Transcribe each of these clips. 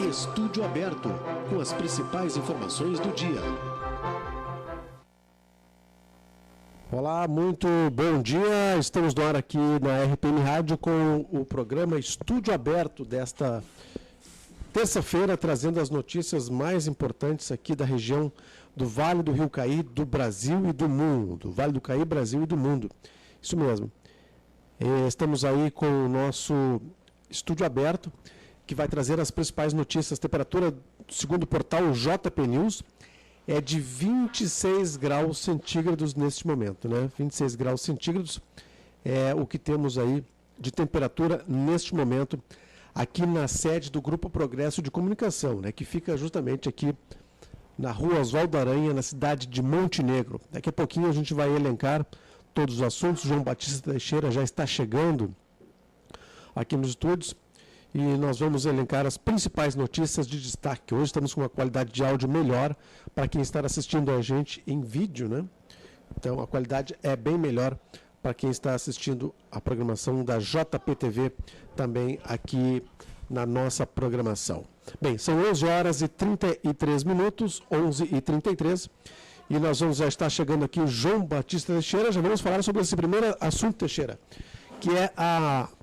Estúdio Aberto, com as principais informações do dia. Olá, muito bom dia. Estamos no ar aqui na RPM Rádio com o programa Estúdio Aberto desta terça-feira, trazendo as notícias mais importantes aqui da região do Vale do Rio Caí, do Brasil e do mundo. Vale do Caí, Brasil e do mundo. Isso mesmo. Estamos aí com o nosso Estúdio Aberto, que vai trazer as principais notícias. A temperatura, segundo o portal JP News, é de 26 graus centígrados neste momento, né? 26 graus centígrados é o que temos aí de temperatura neste momento aqui na sede do Grupo Progresso de Comunicação, né? Que fica justamente aqui na Rua Oswaldo Aranha, na cidade de Montenegro. Daqui a pouquinho a gente vai elencar todos os assuntos. João Batista Teixeira já está chegando aqui nos estúdios e nós vamos elencar as principais notícias de destaque. Hoje estamos com uma qualidade de áudio melhor para quem está assistindo a gente em vídeo, né? Então a qualidade é bem melhor para quem está assistindo a programação da JPTV também aqui na nossa programação. Bem, são 11 horas e 33 minutos, 11h33, e nós vamos já estar chegando aqui o João Batista Teixeira. Já vamos falar sobre esse primeiro assunto, Teixeira, que é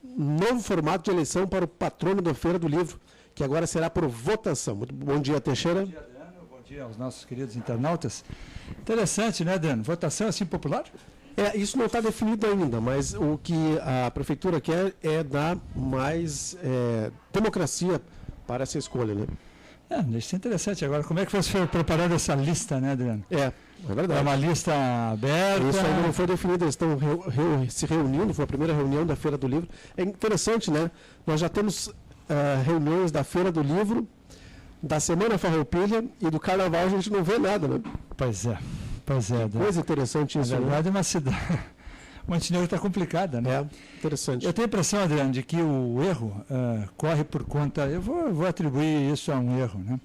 o novo formato de eleição para o patrono da Feira do Livro, que agora será por votação. Muito bom dia, Teixeira. Bom dia, Adriano. Bom dia aos nossos queridos internautas. Interessante, né, Adriano? Votação assim popular? Isso não está definido ainda, mas o que a Prefeitura quer é dar mais democracia para essa escolha, né? Isso é interessante. Agora, como é que foi preparada essa lista, né, Adriano? É verdade. É uma lista aberta. Isso ainda não foi definido, eles estão se reunindo, foi a primeira reunião da Feira do Livro. É interessante, né? Nós já temos reuniões da Feira do Livro, da Semana Farroupilha e do Carnaval, a gente não vê nada, né? Pois é, coisa interessante isso. Na verdade, é uma cidade... Montenegro está complicada, né? Interessante. Eu tenho a impressão, Adriano, de que o erro corre por conta... Eu vou atribuir isso a um erro, né?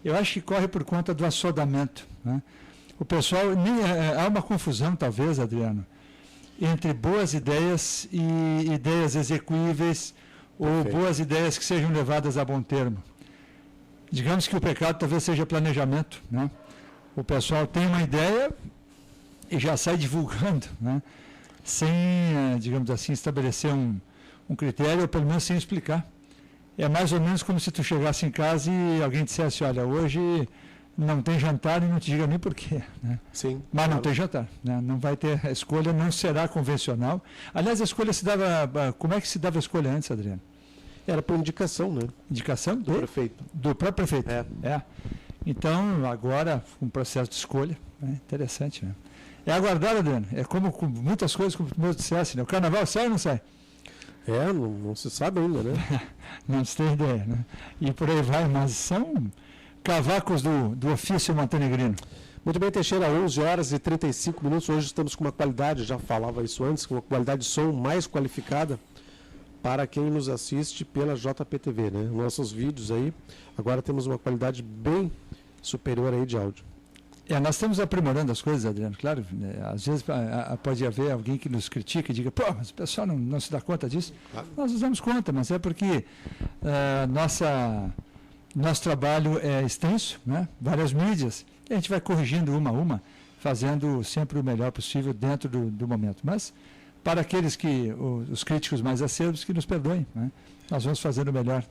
Eu acho que corre por conta do assodamento, né? O pessoal... há uma confusão, talvez, Adriano, entre boas ideias e ideias execuíveis ou boas ideias que sejam levadas a bom termo. Digamos que o pecado talvez seja planejamento, né? O pessoal tem uma ideia e já sai divulgando, né? Sem, digamos assim, estabelecer um critério, ou pelo menos sem explicar. É mais ou menos como se tu chegasse em casa e alguém dissesse, olha, hoje não tem jantar e não te diga nem por quê, né? Sim. Mas claro. Não tem jantar, né? Não vai ter, a escolha não será convencional. Aliás, a escolha se dava, como é que se dava a escolha antes, Adriano? Era por indicação, né? Indicação do prefeito. Do próprio prefeito. Então, agora, um processo de escolha, interessante, né? É aguardar, Adriano. É como com muitas coisas, como tu mesmo dissesse, né? O carnaval sai ou não sai? Não se sabe ainda, né? Não se tem ideia, né? E por aí vai, mas são cavacos do ofício montenegrino. Muito bem, Teixeira, 11 horas e 35 minutos. Hoje estamos com uma qualidade, já falava isso antes, com uma qualidade de som mais qualificada para quem nos assiste pela JPTV, né? Nossos vídeos aí, agora temos uma qualidade bem superior aí de áudio. Nós estamos aprimorando as coisas, Adriano, claro. Às vezes pode haver alguém que nos critique e diga, mas o pessoal não se dá conta disso. Claro. Nós nos damos conta, mas é porque nosso trabalho é extenso, né? Várias mídias, e a gente vai corrigindo uma a uma, fazendo sempre o melhor possível dentro do momento. Mas, para aqueles os críticos mais acerbos, que nos perdoem, né? Nós vamos fazer o melhor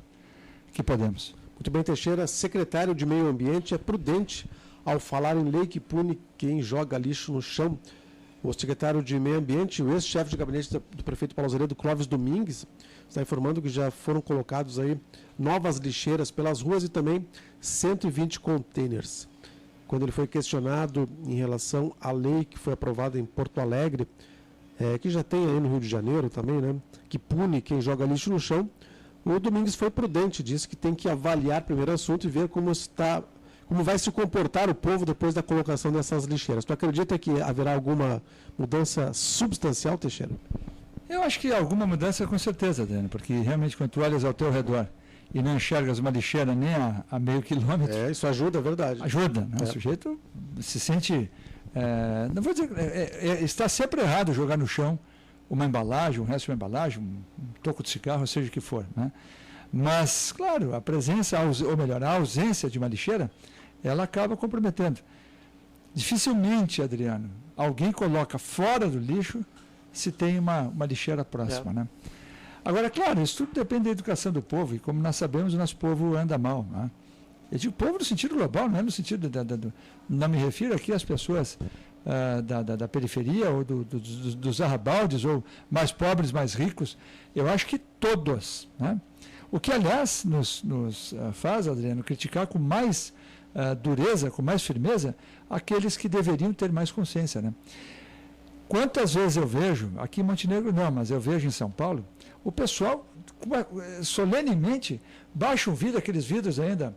que podemos. Muito bem, Teixeira. Secretário de Meio Ambiente é prudente ao falar em lei que pune quem joga lixo no chão. O secretário de Meio Ambiente, o ex-chefe de gabinete do prefeito Paulo Azeredo, Clóvis Domingues, está informando que já foram colocados aí novas lixeiras pelas ruas e também 120 containers. Quando ele foi questionado em relação à lei que foi aprovada em Porto Alegre, que já tem aí no Rio de Janeiro também, né, que pune quem joga lixo no chão, o Domingues foi prudente, disse que tem que avaliar primeiro o assunto e ver como vai se comportar o povo depois da colocação dessas lixeiras. Tu acredita que haverá alguma mudança substancial, Teixeira? Eu acho que alguma mudança com certeza, Adriano, porque realmente quando tu olhas ao teu redor e não enxergas uma lixeira nem a meio quilômetro... Isso ajuda, é verdade. Ajuda, né? O sujeito se sente... não vou dizer... está sempre errado jogar no chão uma embalagem, um resto de uma embalagem, um toco de cigarro, seja o que for, né? Mas, claro, a presença, ou melhor, a ausência de uma lixeira, ela acaba comprometendo. Dificilmente, Adriano, alguém coloca fora do lixo se tem uma lixeira próxima, né? Agora, claro, isso tudo depende da educação do povo, e como nós sabemos, o nosso povo anda mal, né? Eu digo povo no sentido global, não é no sentido não me refiro aqui às pessoas da periferia ou dos arrabaldes, ou mais pobres, mais ricos. Eu acho que todos, né? O que, aliás, nos faz, Adriano, criticar com mais dureza, com mais firmeza, aqueles que deveriam ter mais consciência, né? Quantas vezes eu vejo, aqui em Montenegro não, mas eu vejo em São Paulo, o pessoal solenemente baixa um vidro, aqueles vidros ainda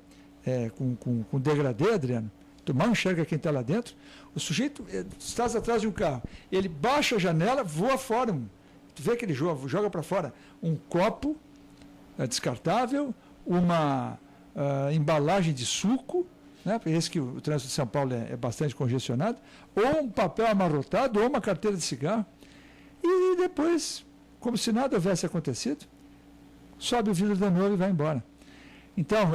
com degradê, Adriano, tu mal enxerga quem está lá dentro, o sujeito está atrás de um carro, ele baixa a janela, voa fora, tu vê que ele joga para fora um copo descartável, uma embalagem de suco, né, por isso que o trânsito de São Paulo é bastante congestionado, ou um papel amarrotado, ou uma carteira de cigarro, e depois, como se nada houvesse acontecido, sobe o vidro de novo e vai embora. Então,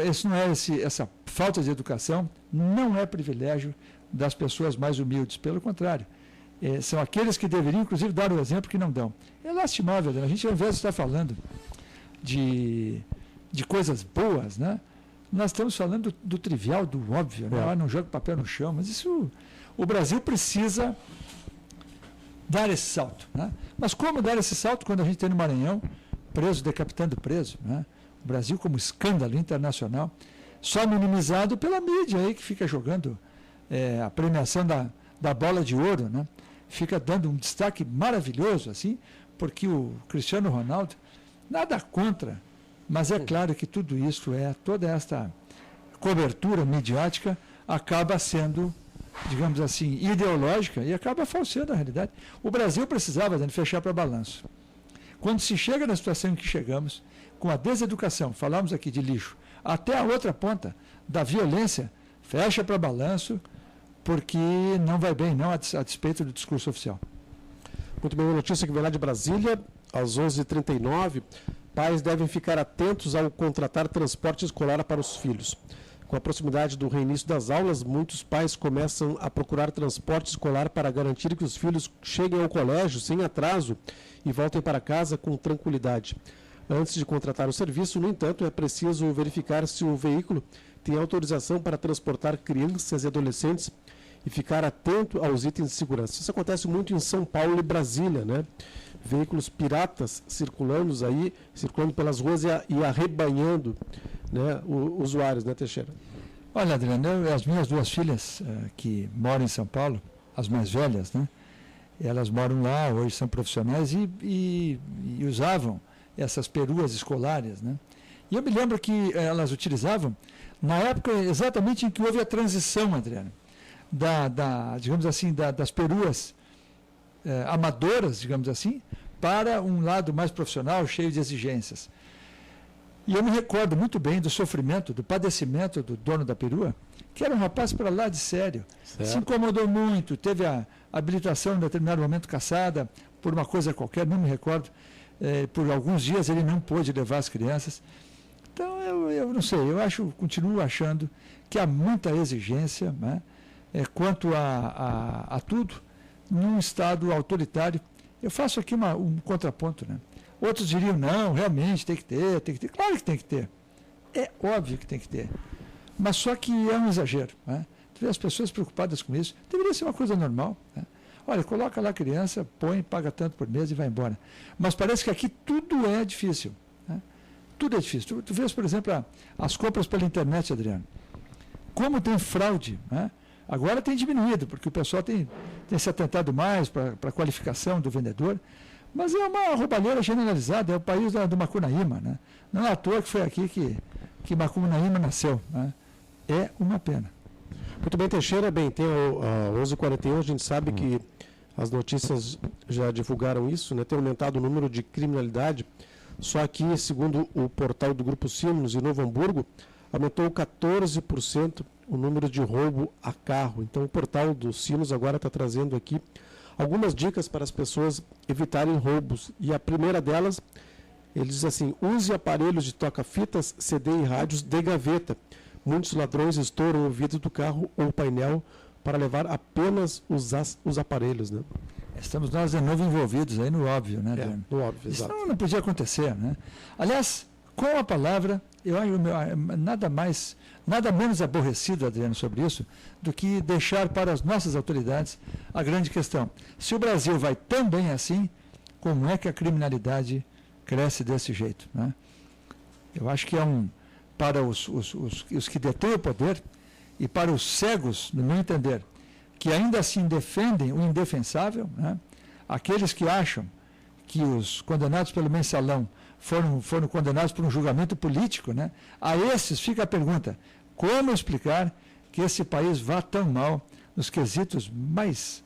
essa falta de educação não é privilégio das pessoas mais humildes, pelo contrário, são aqueles que deveriam, inclusive, dar o exemplo que não dão. É lastimável, né? A gente, ao invés de estar falando de coisas boas, né? Nós estamos falando do trivial, do óbvio, né? Não joga papel no chão, mas isso, o Brasil precisa dar esse salto, né? Mas como dar esse salto quando a gente tem no Maranhão preso, decapitando preso, né? O Brasil como escândalo internacional, só minimizado pela mídia aí que fica jogando a premiação da bola de ouro, né? Fica dando um destaque maravilhoso, assim, porque o Cristiano Ronaldo, nada contra, mas é claro que tudo isso, toda esta cobertura midiática acaba sendo, digamos assim, ideológica e acaba falseando a realidade. O Brasil precisava fechar para balanço. Quando se chega na situação em que chegamos, com a deseducação, falamos aqui de lixo, até a outra ponta da violência, fecha para balanço, porque não vai bem, não, a despeito do discurso oficial. Muito bem, uma notícia que vem lá de Brasília, às 11h39, pais devem ficar atentos ao contratar transporte escolar para os filhos. Com a proximidade do reinício das aulas, muitos pais começam a procurar transporte escolar para garantir que os filhos cheguem ao colégio sem atraso e voltem para casa com tranquilidade. Antes de contratar o serviço, no entanto, é preciso verificar se o veículo tem autorização para transportar crianças e adolescentes e ficar atento aos itens de segurança. Isso acontece muito em São Paulo e Brasília, né? Veículos piratas circulando pelas ruas e arrebanhando, né, os usuários, né, Teixeira? Olha, Adriano, as minhas duas filhas que moram em São Paulo, as mais velhas, né, elas moram lá, hoje são profissionais e usavam essas peruas escolares, né? E eu me lembro que elas utilizavam na época exatamente em que houve a transição, Adriano, digamos assim, das peruas amadoras, digamos assim, para um lado mais profissional, cheio de exigências. E eu me recordo muito bem do sofrimento, do padecimento do dono da perua, que era um rapaz para lá de sério. Certo. Se incomodou muito, teve a habilitação em determinado momento cassada por uma coisa qualquer, não me recordo. Por alguns dias ele não pôde levar as crianças. Então, eu não sei, continuo achando que há muita exigência, né, quanto a tudo, num Estado autoritário. Eu faço aqui um contraponto, né? Outros diriam, não, realmente tem que ter. Claro que tem que ter. É óbvio que tem que ter. Mas só que é um exagero, né? Tu vê as pessoas preocupadas com isso. Deveria ser uma coisa normal, né? Olha, coloca lá a criança, põe, paga tanto por mês e vai embora. Mas parece que aqui tudo é difícil, né? Tudo é difícil. Tu vês, por exemplo, as compras pela internet, Adriano. Como tem fraude, né? Agora tem diminuído, porque o pessoal tem se atentado mais para a qualificação do vendedor, mas é uma roubalheira generalizada, é o país do Macunaíma, né? Não é à toa que foi aqui que Macunaíma nasceu, né? É uma pena. Muito bem, Teixeira. Bem, tem 11h41, a gente sabe que as notícias já divulgaram isso, né? Tem aumentado o número de criminalidade, só que, segundo o portal do Grupo Sinos, em Novo Hamburgo, aumentou 14% o número de roubo a carro. Então, o portal do Sinos agora está trazendo aqui algumas dicas para as pessoas evitarem roubos. E a primeira delas Ele diz assim: use aparelhos de toca-fitas, CD e rádios de gaveta. Muitos ladrões estouram o vidro do carro ou painel para levar apenas os aparelhos, né? Estamos nós de novo envolvidos aí no óbvio, né, Adriano? No óbvio, Isso exato. não podia acontecer, né? Aliás, com a palavra, eu acho nada menos aborrecido, Adriano, sobre isso, do que deixar para as nossas autoridades a grande questão. Se o Brasil vai tão bem assim, como é que a criminalidade cresce desse jeito, né? Eu acho que para os que detêm o poder e para os cegos, no meu entender, que ainda assim defendem o indefensável, né? Aqueles que acham que os condenados pelo mensalão foram condenados por um julgamento político, né? A esses fica a pergunta: como explicar que esse país vá tão mal nos quesitos mais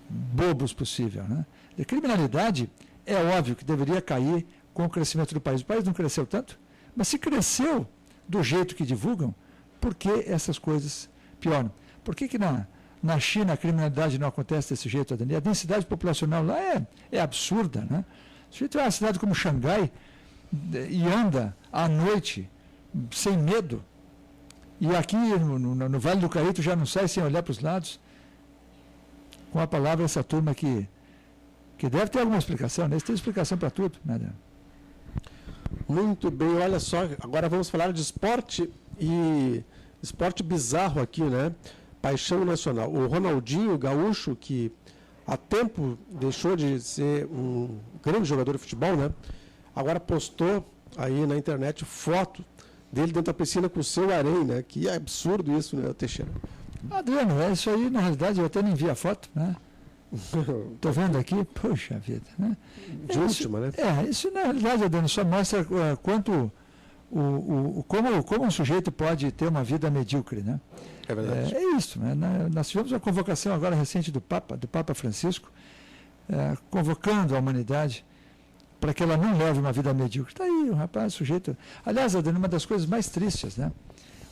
bobos possível, né? A criminalidade é óbvio que deveria cair com o crescimento do país. O país não cresceu tanto, mas se cresceu do jeito que divulgam, por que essas coisas pioram? Por que na China a criminalidade não acontece desse jeito, Adriano? A densidade populacional lá é absurda, né? Se você tiver uma cidade como Xangai e anda à noite sem medo, e aqui no Vale do Caíto já não sai sem olhar para os lados, com a palavra essa turma que deve ter alguma explicação, né? Eles têm explicação para tudo, né, Adriano? Muito bem, olha só, agora vamos falar de esporte e esporte bizarro aqui, né? Paixão nacional. O Ronaldinho Gaúcho, que há tempo deixou de ser um grande jogador de futebol, né? Agora postou aí na internet foto dele dentro da piscina com o seu harém, né? Que é absurdo isso, né, Teixeira? Adriano, isso aí na realidade eu até nem vi a foto, né? Estou vendo aqui, puxa vida, né? De última, né? Isso na realidade, Adriano, só mostra como um sujeito pode ter uma vida medíocre, né? É verdade. É isso, né? Nós tivemos uma convocação agora recente do Papa Francisco, convocando a humanidade para que ela não leve uma vida medíocre. Está aí, o rapaz, o sujeito. Aliás, Adriano, uma das coisas mais tristes, né?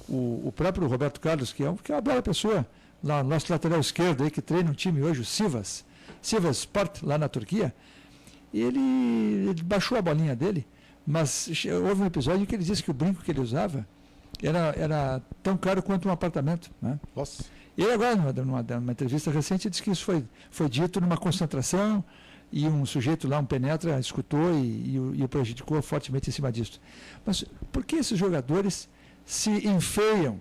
O próprio Roberto Carlos, que é uma bela pessoa, lá no nosso lateral esquerdo, aí, que treina um time hoje, o Sivas Sport, lá na Turquia, ele baixou a bolinha dele, mas houve um episódio em que ele disse que o brinco que ele usava era tão caro quanto um apartamento, né? Nossa. Ele agora, numa entrevista recente, disse que isso foi dito numa concentração e um sujeito lá, um penetra, escutou e o prejudicou fortemente em cima disso. Mas por que esses jogadores se enfeiam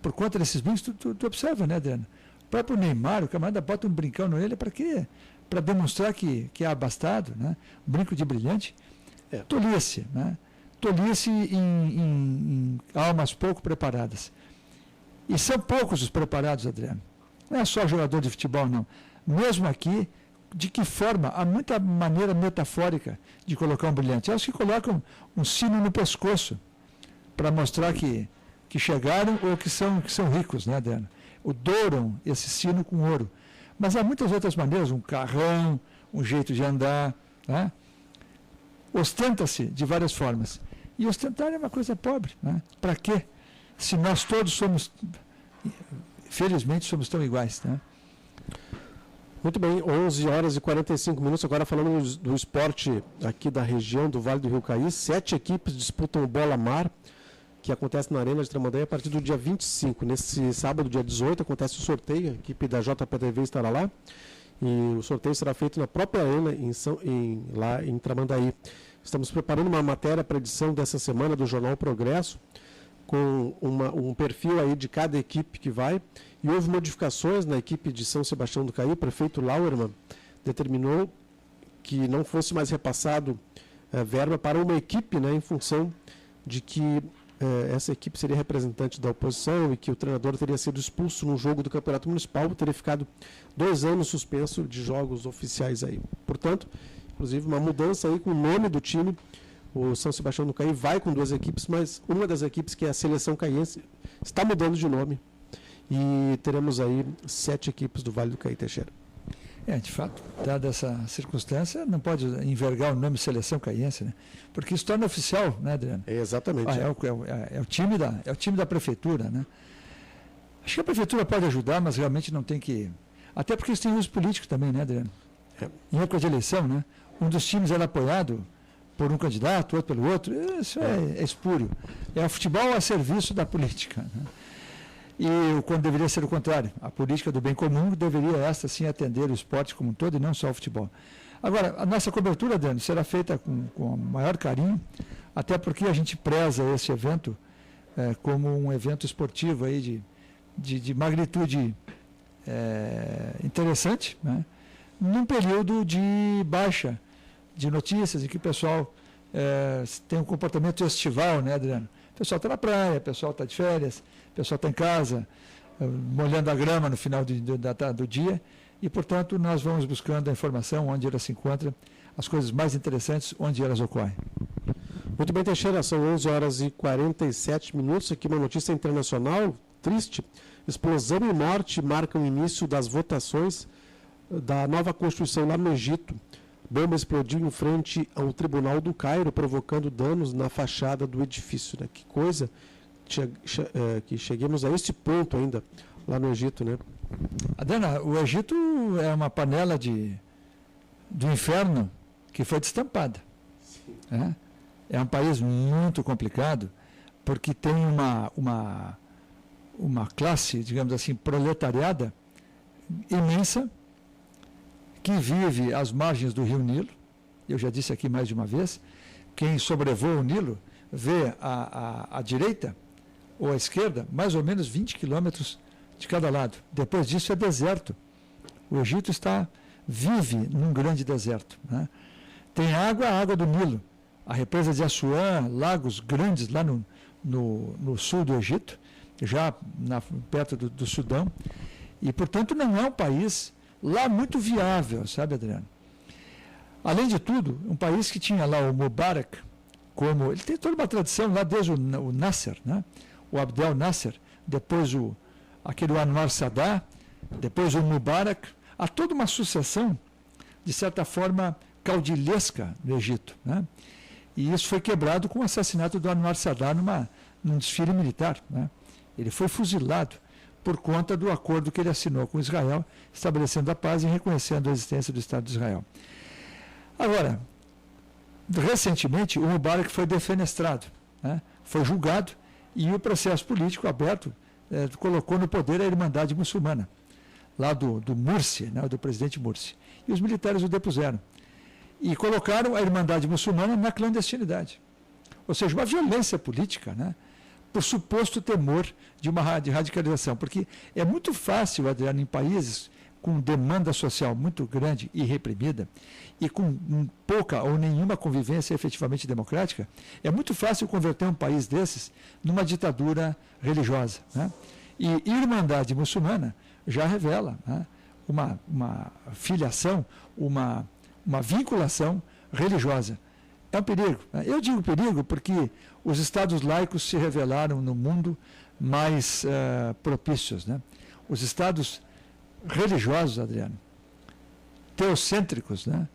por conta desses brincos? Tu observa, né, Adriano? O próprio Neymar, o camarada bota um brincão nele, para quê? Para demonstrar que é abastado, né? Um brinco de brilhante. Tolice, né? Tolice em almas pouco preparadas. E são poucos os preparados, Adriano. Não é só jogador de futebol, não. Mesmo aqui, de que forma? Há muita maneira metafórica de colocar um brilhante. É os que colocam um sino no pescoço para mostrar que chegaram ou que são ricos, né, Adriano? Douram esse sino com ouro. Mas há muitas outras maneiras, um carrão, um jeito de andar, né? Ostenta-se de várias formas. E ostentar é uma coisa pobre, né? Para quê? Se nós todos felizmente, somos tão iguais, né? Muito bem, 11 horas e 45 minutos, agora falando do esporte aqui da região do Vale do Rio Caí. 7 equipes disputam o Bola Mar, que acontece na Arena de Tramandaí a partir do dia 25. Nesse sábado, dia 18, acontece o sorteio, a equipe da JPTV estará lá. E o sorteio será feito na própria arena, lá em Tramandaí. Estamos preparando uma matéria para a edição dessa semana do Jornal Progresso, com um perfil aí de cada equipe que vai. E houve modificações na equipe de São Sebastião do Caí. O prefeito Lauermann determinou que não fosse mais repassado verba para uma equipe, né, em função de que essa equipe seria representante da oposição e que o treinador teria sido expulso num jogo do Campeonato Municipal, teria ficado 2 anos suspenso de jogos oficiais aí. Portanto, inclusive uma mudança aí com o nome do time. O São Sebastião do Caí vai com 2 equipes, mas uma das equipes, que é a Seleção Caiense, está mudando de nome. E teremos aí 7 equipes do Vale do Caí, Teixeira. De fato, dada essa circunstância, não pode envergar o nome Seleção Caiense, né? Porque isso torna oficial, né, Adriano? Exatamente. É o time da prefeitura, né? Acho que a prefeitura pode ajudar, mas realmente não tem que... Até porque isso tem uso político também, né, Adriano? Em época de eleição, né? Um dos times era apoiado por um candidato, outro pelo outro, isso é espúrio. É o futebol a serviço da política, né? E quando deveria ser o contrário, a política do bem comum deveria, essa sim, atender o esporte como um todo e não só o futebol. Agora, a nossa cobertura, Dani, será feita com o maior carinho, até porque a gente preza esse evento como um evento esportivo aí de magnitude interessante, né? Num período de baixa de notícias, em que o pessoal tem um comportamento estival, né, Adriano? O pessoal está na praia, o pessoal está de férias, o pessoal está em casa, molhando a grama no final do dia, e, portanto, nós vamos buscando a informação onde ela se encontra, as coisas mais interessantes, onde elas ocorrem. Muito bem, Teixeira, são 11h47, aqui uma notícia internacional, triste. Explosão e morte marcam o início das votações da nova Constituição lá no Egito. Bomba explodiu em frente ao Tribunal do Cairo, provocando danos na fachada do edifício, né? Que coisa que cheguemos a esse ponto ainda lá no Egito, né? Adriana, o Egito é uma panela do inferno que foi destampada. Né? É um país muito complicado, porque tem uma classe, digamos assim, proletariada imensa, que vive às margens do rio Nilo. Eu já disse aqui mais de uma vez, quem sobrevoa o Nilo vê à direita ou à esquerda mais ou menos 20 quilômetros de cada lado. Depois disso é deserto. O Egito vive num grande deserto, né? Tem a água do Nilo, a represa de Assuã, lagos grandes lá no sul do Egito, já perto do Sudão, e, portanto, não é um país lá muito viável, sabe, Adriano? Além de tudo, um país que tinha lá o Mubarak, ele tem toda uma tradição lá desde o Nasser, né? O Abdel Nasser, depois aquele Anwar Sadat, depois o Mubarak, há toda uma sucessão, de certa forma, caudilhesca no Egito, né? E isso foi quebrado com o assassinato do Anwar Sadat num desfile militar, né? Ele foi fuzilado por conta do acordo que ele assinou com Israel, estabelecendo a paz e reconhecendo a existência do Estado de Israel. Agora, recentemente, o Mubarak foi defenestrado, né? Foi julgado, e o processo político aberto colocou no poder a Irmandade Muçulmana, lá do Mursi, né, do presidente Mursi. E os militares o depuseram. E colocaram a Irmandade Muçulmana na clandestinidade. Ou seja, uma violência política, né, por suposto temor de radicalização. Porque é muito fácil, Adriano, em países com demanda social muito grande e reprimida, e com pouca ou nenhuma convivência efetivamente democrática, é muito fácil converter um país desses numa ditadura religiosa, né? E Irmandade Muçulmana já revela, né, uma filiação, uma vinculação religiosa. É um perigo, né? Eu digo perigo porque os estados laicos se revelaram no mundo mais propícios, né? Os estados religiosos, Adriano, teocêntricos, né,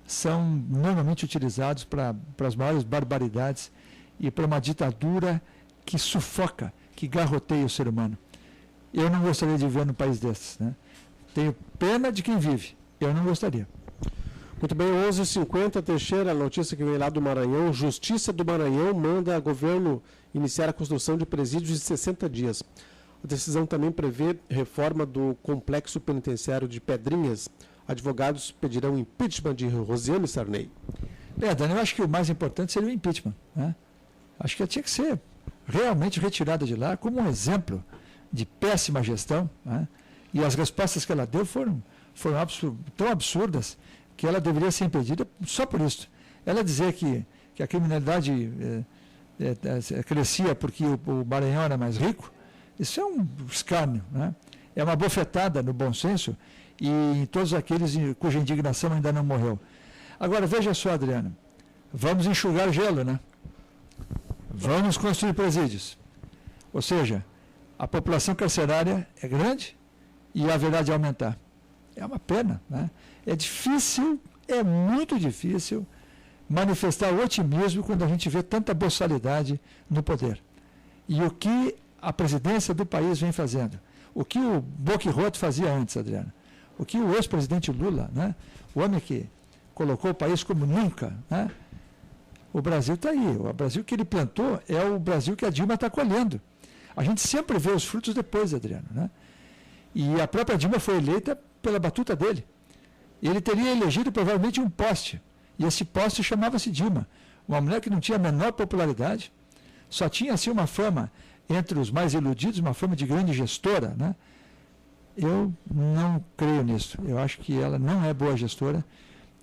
são normalmente utilizados para as maiores barbaridades e para uma ditadura que sufoca, que garroteia o ser humano. Eu não gostaria de viver num país desses, né? Tenho pena de quem vive, eu não gostaria. Muito bem, 11h50, Teixeira, a notícia que vem lá do Maranhão. Justiça do Maranhão manda governo iniciar a construção de presídios de 60 dias. A decisão também prevê reforma do complexo penitenciário de Pedrinhas. Advogados pedirão impeachment de Rosiane Sarney. Dani, eu acho que o mais importante seria o impeachment, né? Acho que ela tinha que ser realmente retirada de lá como um exemplo de péssima gestão, né? E as respostas que ela deu foram tão absurdas que ela deveria ser impedida só por isso. Ela dizer que a criminalidade crescia porque o Maranhão era mais rico, isso é um escárnio, né? É uma bofetada no bom senso e em todos aqueles cuja indignação ainda não morreu. Agora, veja só, Adriano, vamos enxugar gelo, né? Vamos construir presídios. Ou seja, a população carcerária é grande e haverá de aumentar. É uma pena, né? É difícil, é muito difícil manifestar otimismo quando a gente vê tanta boçalidade no poder. E o que a presidência do país vem fazendo. O que o Boquiroto fazia antes, Adriano. O que o ex-presidente Lula, né, o homem que colocou o país como nunca, né, O Brasil está aí. O Brasil que ele plantou é o Brasil que a Dilma está colhendo. A gente sempre vê os frutos depois, Adriano, né? E a própria Dilma foi eleita pela batuta dele. Ele teria elegido provavelmente um poste. E esse poste chamava-se Dilma. Uma mulher que não tinha a menor popularidade, só tinha assim uma fama entre os mais iludidos, uma fama de grande gestora, né? Eu não creio nisso. Eu acho que ela não é boa gestora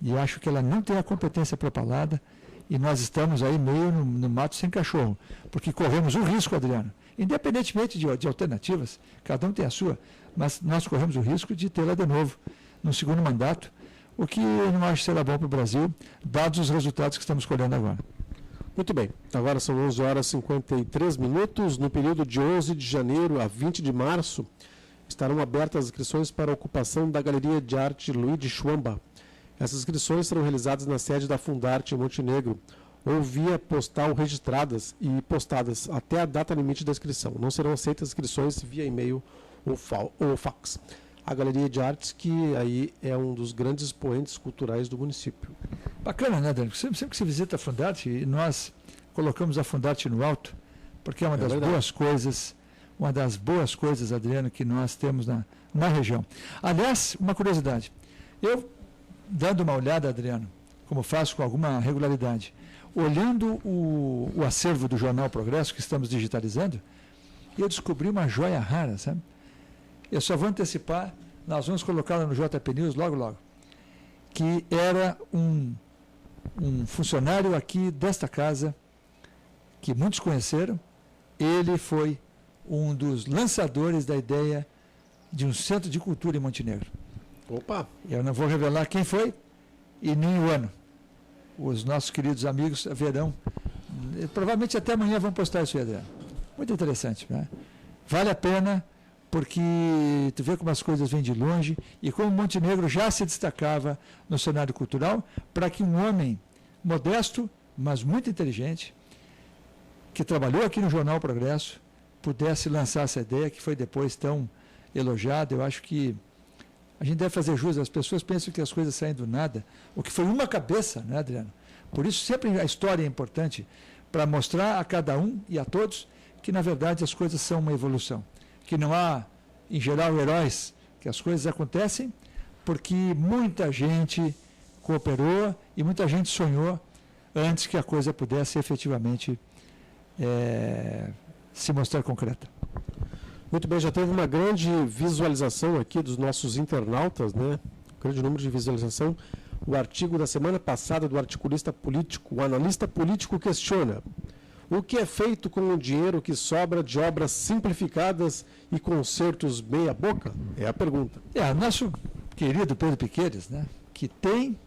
e acho que ela não tem a competência propalada e nós estamos aí meio no mato sem cachorro, porque corremos o risco, Adriano, independentemente de alternativas, cada um tem a sua, mas nós corremos o risco de tê-la de novo no segundo mandato, o que eu não acho que será bom para o Brasil, dados os resultados que estamos colhendo agora. Muito bem, agora são 11 horas e 53 minutos. No período de 11 de janeiro a 20 de março, estarão abertas as inscrições para a ocupação da Galeria de Arte Luiz de Chuamba. Essas inscrições serão realizadas na sede da Fundarte em Montenegro, ou via postal registradas e postadas até a data limite da inscrição. Não serão aceitas inscrições via e-mail ou fax. A Galeria de Artes, que aí é um dos grandes expoentes culturais do município. Bacana, né, Dani? Sempre que se visita a Fundarte, e nós colocamos a Fundarte no alto, porque é uma das boas coisas, Adriano, que nós temos na região. Aliás, uma curiosidade. Eu, dando uma olhada, Adriano, como faço com alguma regularidade, olhando o acervo do Jornal Progresso, que estamos digitalizando, eu descobri uma joia rara, sabe? Eu só vou antecipar, nós vamos colocá-la no JP News logo, que era um funcionário aqui desta casa, que muitos conheceram. Ele foi um dos lançadores da ideia de um centro de cultura em Montenegro. Opa! Eu não vou revelar quem foi e nem o ano. Os nossos queridos amigos verão. Provavelmente até amanhã vão postar isso aí, Adriano. Muito interessante, né? Vale a pena, porque tu vê como as coisas vêm de longe e como Montenegro já se destacava no cenário cultural, para que um homem modesto, mas muito inteligente, que trabalhou aqui no Jornal Progresso, pudesse lançar essa ideia, que foi depois tão elogiada. Eu acho que a gente deve fazer jus. As pessoas pensam que as coisas saem do nada, o que foi uma cabeça, né, Adriano? Por isso sempre a história é importante, para mostrar a cada um e a todos que, na verdade, as coisas são uma evolução. Que não há, em geral, heróis, que as coisas acontecem porque muita gente cooperou e muita gente sonhou antes que a coisa pudesse efetivamente se mostrar concreta. Muito bem, já teve uma grande visualização aqui dos nossos internautas, né? Grande número de visualização. O artigo da semana passada do articulista político, o analista político questiona: o que é feito com o dinheiro que sobra de obras simplificadas e consertos meia-boca? É a pergunta. Nosso querido Pedro Piqueires, né, que tem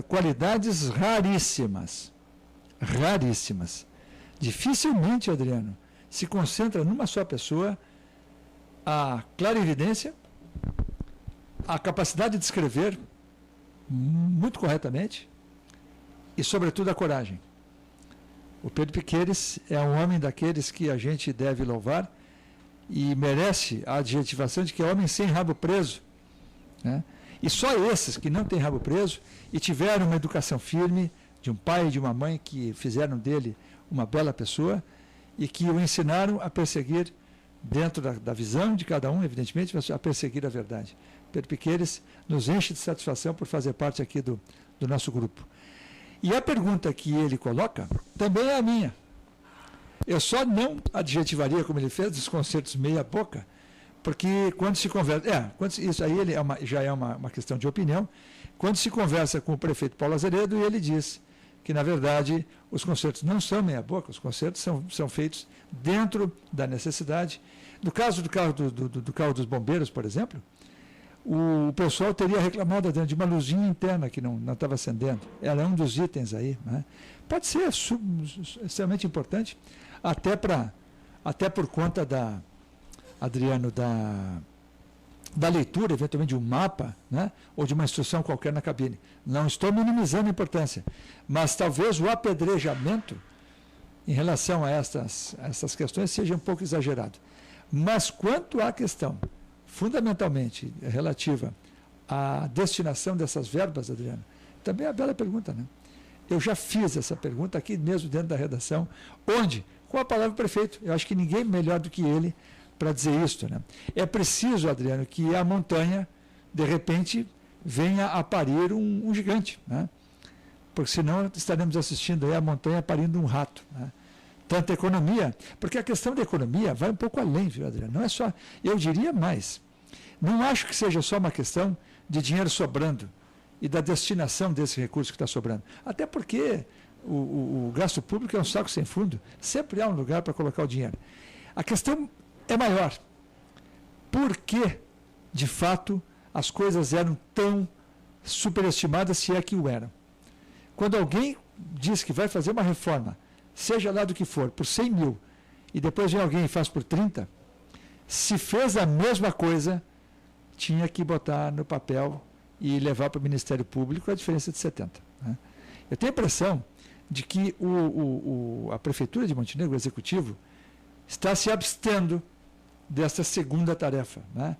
qualidades raríssimas. Dificilmente, Adriano, se concentra numa só pessoa a clarividência, a capacidade de escrever muito corretamente e, sobretudo, a coragem. O Pedro Piqueires é um homem daqueles que a gente deve louvar e merece a adjetivação de que é homem sem rabo preso, né? E só esses que não têm rabo preso e tiveram uma educação firme de um pai e de uma mãe que fizeram dele uma bela pessoa e que o ensinaram a perseguir, dentro da visão de cada um, evidentemente, mas a perseguir a verdade. Pedro Piqueires nos enche de satisfação por fazer parte aqui do nosso grupo. E a pergunta que ele coloca também é a minha. Eu só não adjetivaria, como ele fez, os concertos meia-boca, porque quando se conversa... isso aí já é uma questão de opinião. Quando se conversa com o prefeito Paulo Azeredo, ele diz que, na verdade, os concertos não são meia-boca, os concertos são feitos dentro da necessidade. No caso do carro dos bombeiros, por exemplo, o pessoal teria reclamado dentro de uma luzinha interna que não estava acendendo. Era um dos itens aí, né? Pode ser extremamente importante, até por conta Adriano, da leitura, eventualmente, de um mapa, né? Ou de uma instrução qualquer na cabine. Não estou minimizando a importância, mas talvez o apedrejamento em relação a essas questões seja um pouco exagerado. Mas quanto à questão fundamentalmente relativa à destinação dessas verbas, Adriano, também é uma bela pergunta, né? Eu já fiz essa pergunta aqui mesmo dentro da redação, onde? Com a palavra prefeito. Eu acho que ninguém melhor do que ele para dizer isso. Né? É preciso, Adriano, que a montanha, de repente, venha a parir um gigante. Né? Porque senão estaremos assistindo aí a montanha parindo um rato. Né? Tanta economia, porque a questão da economia vai um pouco além, viu, Adriano? Não é só, eu diria mais, não acho que seja só uma questão de dinheiro sobrando e da destinação desse recurso que está sobrando. Até porque o gasto público é um saco sem fundo, sempre há um lugar para colocar o dinheiro. A questão é maior. Por que, de fato, as coisas eram tão superestimadas, se é que o eram? Quando alguém diz que vai fazer uma reforma, seja lá do que for, por 100 mil, e depois vem alguém e faz por 30, se fez a mesma coisa, tinha que botar no papel e levar para o Ministério Público a diferença de 70. Né? Eu tenho a impressão de que a Prefeitura de Montenegro, o Executivo, está se abstendo dessa segunda tarefa. Né?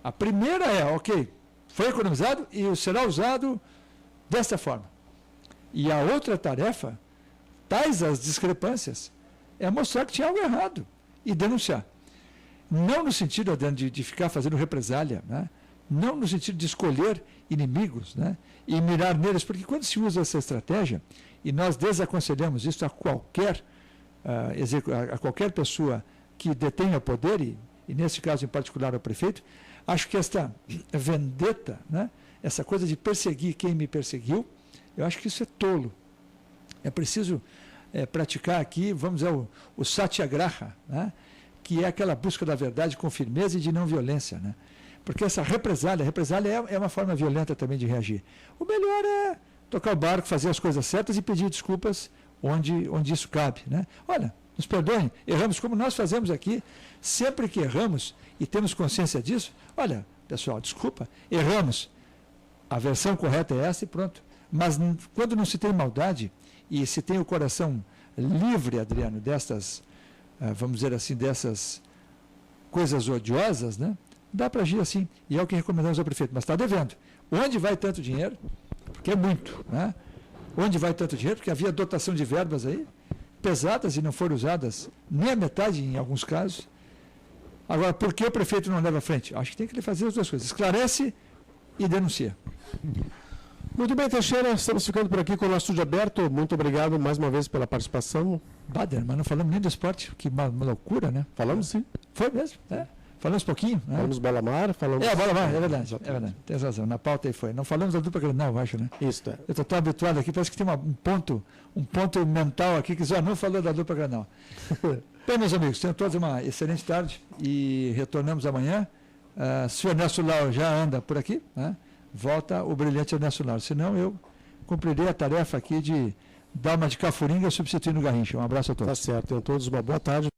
A primeira é, ok, foi economizado e será usado desta forma. E a outra tarefa, tais as discrepâncias, é mostrar que tinha algo errado e denunciar. Não no sentido de ficar fazendo represália, né? Não no sentido de escolher inimigos, né? E mirar neles, porque quando se usa essa estratégia, e nós desaconselhamos isso a qualquer pessoa que detenha poder, e nesse caso em particular ao prefeito, acho que esta vendetta, né? Essa coisa de perseguir quem me perseguiu, eu acho que isso é tolo. É preciso praticar aqui, vamos dizer, o satyagraha, né? Que é aquela busca da verdade com firmeza e de não violência. Né? Porque essa represália é uma forma violenta também de reagir. O melhor é tocar o barco, fazer as coisas certas e pedir desculpas onde isso cabe. Né? Olha, nos perdoem, erramos como nós fazemos aqui, sempre que erramos e temos consciência disso, olha, pessoal, desculpa, erramos, a versão correta é essa e pronto. Mas quando não se tem maldade e se tem o coração livre, Adriano, destas, vamos dizer assim, dessas coisas odiosas, né? Dá para agir assim. E é o que recomendamos ao prefeito. Mas está devendo. Onde vai tanto dinheiro? Porque é muito. Né? Onde vai tanto dinheiro? Porque havia dotação de verbas aí, pesadas e não foram usadas nem a metade em alguns casos. Agora, por que o prefeito não leva à frente? Acho que tem que fazer as duas coisas. Esclarece e denuncia. Muito bem, Teixeira, estamos ficando por aqui com o nosso estúdio aberto. Muito obrigado mais uma vez pela participação. Bader, mas não falamos nem do esporte, que uma loucura, né? Falamos sim. Foi mesmo, Falamos pouquinho. Né? Falamos Bola-Mar, falamos... Bola-Mar, é verdade, tem razão, na pauta aí foi. Não falamos da dupla Grenal, eu acho, né? Isso, Eu estou tão habituado aqui, parece que tem um ponto mental aqui que já não falou da dupla Grenal. Bem, meus amigos, tenham todos uma excelente tarde e retornamos amanhã. Se o Ernesto Lau já anda por aqui, né? Volta o brilhante Ernesto Lau. Senão eu cumprirei a tarefa aqui de dar uma de Cafuringa substituindo o Garrincha. Um abraço a todos. Tá certo, tenham todos uma boa tarde.